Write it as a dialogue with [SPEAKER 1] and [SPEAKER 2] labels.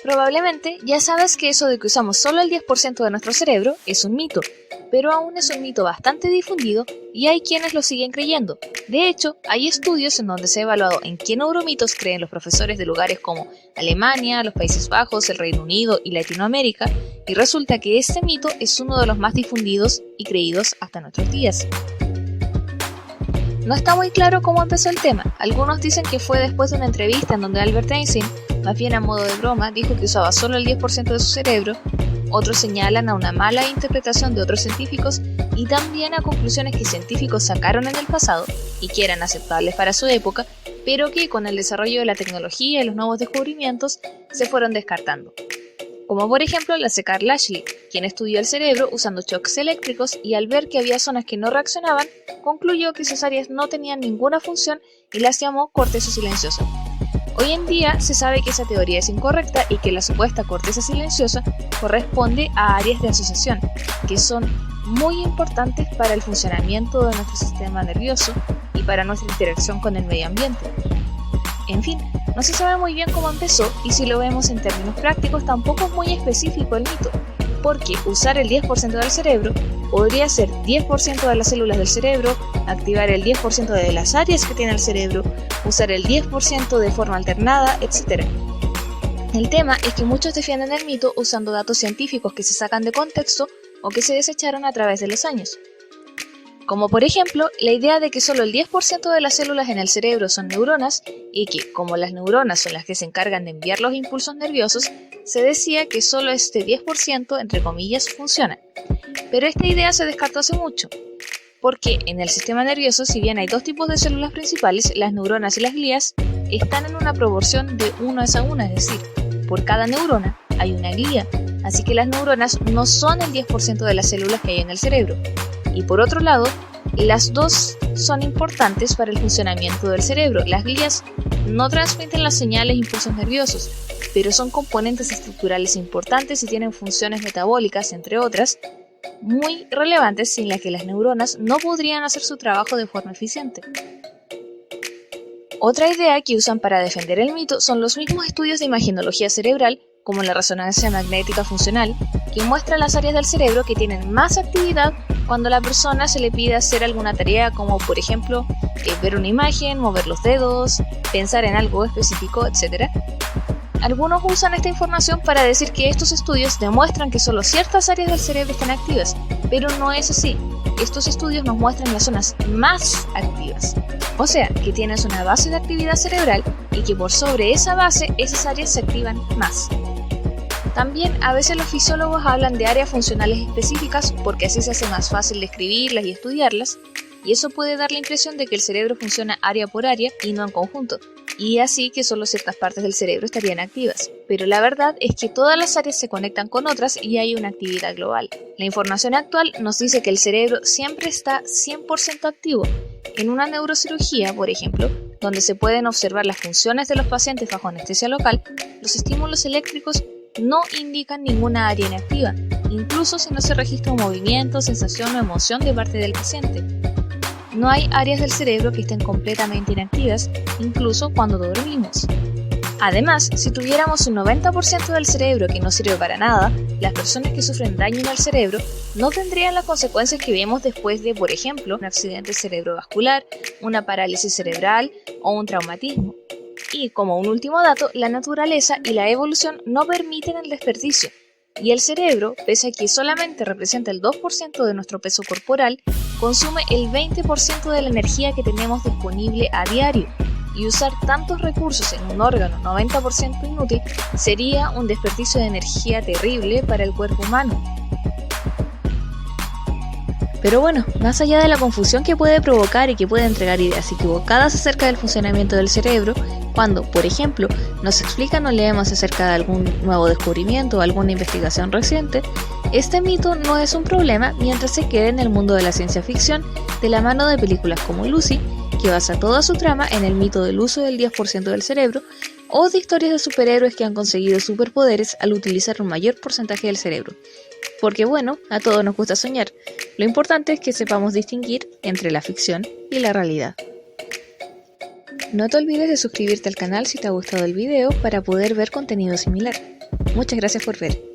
[SPEAKER 1] Probablemente ya sabes que eso de que usamos solo el 10% de nuestro cerebro es un mito, pero aún es un mito bastante difundido y hay quienes lo siguen creyendo. De hecho, hay estudios en donde se ha evaluado en qué neuromitos creen los profesores de lugares como Alemania, los Países Bajos, el Reino Unido y Latinoamérica, y resulta que este mito es uno de los más difundidos y creídos hasta nuestros días. No está muy claro cómo empezó el tema. Algunos dicen que fue después de una entrevista en donde Albert Einstein, más bien a modo de broma, dijo que usaba solo el 10% de su cerebro. Otros señalan a una mala interpretación de otros científicos y también a conclusiones que científicos sacaron en el pasado y que eran aceptables para su época, pero que con el desarrollo de la tecnología y los nuevos descubrimientos se fueron descartando. Como por ejemplo la de Carl Lashley, quien estudió el cerebro usando shocks eléctricos y al ver que había zonas que no reaccionaban, concluyó que esas áreas no tenían ninguna función y las llamó corteza silenciosa. Hoy en día se sabe que esa teoría es incorrecta y que la supuesta corteza silenciosa corresponde a áreas de asociación, que son muy importantes para el funcionamiento de nuestro sistema nervioso y para nuestra interacción con el medio ambiente. En fin, no se sabe muy bien cómo empezó y si lo vemos en términos prácticos tampoco es muy específico el mito, porque usar el 10% del cerebro podría ser 10% de las células del cerebro, activar el 10% de las áreas que tiene el cerebro, usar el 10% de forma alternada, etc. El tema es que muchos defienden el mito usando datos científicos que se sacan de contexto o que se desecharon a través de los años. Como por ejemplo, la idea de que solo el 10% de las células en el cerebro son neuronas y que, como las neuronas son las que se encargan de enviar los impulsos nerviosos, se decía que solo este 10%, entre comillas, funciona. Pero esta idea se descartó hace mucho, porque en el sistema nervioso, si bien hay dos tipos de células principales, las neuronas y las glías, están en una proporción de 1:1, es decir, por cada neurona hay una glía, así que las neuronas no son el 10% de las células que hay en el cerebro. Y por otro lado, las dos son importantes para el funcionamiento del cerebro. Las glías no transmiten las señales e impulsos nerviosos, pero son componentes estructurales importantes y tienen funciones metabólicas, entre otras, muy relevantes sin las que las neuronas no podrían hacer su trabajo de forma eficiente. Otra idea que usan para defender el mito son los mismos estudios de imagenología cerebral, como la resonancia magnética funcional, que muestra las áreas del cerebro que tienen más actividad cuando a la persona se le pide hacer alguna tarea como por ejemplo ver una imagen, mover los dedos, pensar en algo específico, etc. Algunos usan esta información para decir que estos estudios demuestran que solo ciertas áreas del cerebro están activas, pero no es así. Estos estudios nos muestran las zonas más activas, o sea, que tienes una base de actividad cerebral y que por sobre esa base esas áreas se activan más. También a veces los fisiólogos hablan de áreas funcionales específicas porque así se hace más fácil describirlas y estudiarlas, y eso puede dar la impresión de que el cerebro funciona área por área y no en conjunto, y así que solo ciertas partes del cerebro estarían activas. Pero la verdad es que todas las áreas se conectan con otras y hay una actividad global. La información actual nos dice que el cerebro siempre está 100% activo. En una neurocirugía, por ejemplo, donde se pueden observar las funciones de los pacientes bajo anestesia local, los estímulos eléctricos no indican ninguna área inactiva, incluso si no se registra un movimiento, sensación o emoción de parte del paciente. No hay áreas del cerebro que estén completamente inactivas, incluso cuando dormimos. Además, si tuviéramos un 90% del cerebro que no sirve para nada, las personas que sufren daño en el cerebro no tendrían las consecuencias que vemos después de, por ejemplo, un accidente cerebrovascular, una parálisis cerebral o un traumatismo. Y como un último dato, la naturaleza y la evolución no permiten el desperdicio. Y el cerebro, pese a que solamente representa el 2% de nuestro peso corporal, consume el 20% de la energía que tenemos disponible a diario. Y usar tantos recursos en un órgano 90% inútil sería un desperdicio de energía terrible para el cuerpo humano. Pero bueno, más allá de la confusión que puede provocar y que puede entregar ideas equivocadas acerca del funcionamiento del cerebro, cuando, por ejemplo, nos explican o leemos acerca de algún nuevo descubrimiento o alguna investigación reciente, este mito no es un problema mientras se quede en el mundo de la ciencia ficción de la mano de películas como Lucy, que basa toda su trama en el mito del uso del 10% del cerebro, o de historias de superhéroes que han conseguido superpoderes al utilizar un mayor porcentaje del cerebro. Porque bueno, a todos nos gusta soñar. Lo importante es que sepamos distinguir entre la ficción y la realidad. No te olvides de suscribirte al canal si te ha gustado el video para poder ver contenido similar. Muchas gracias por ver.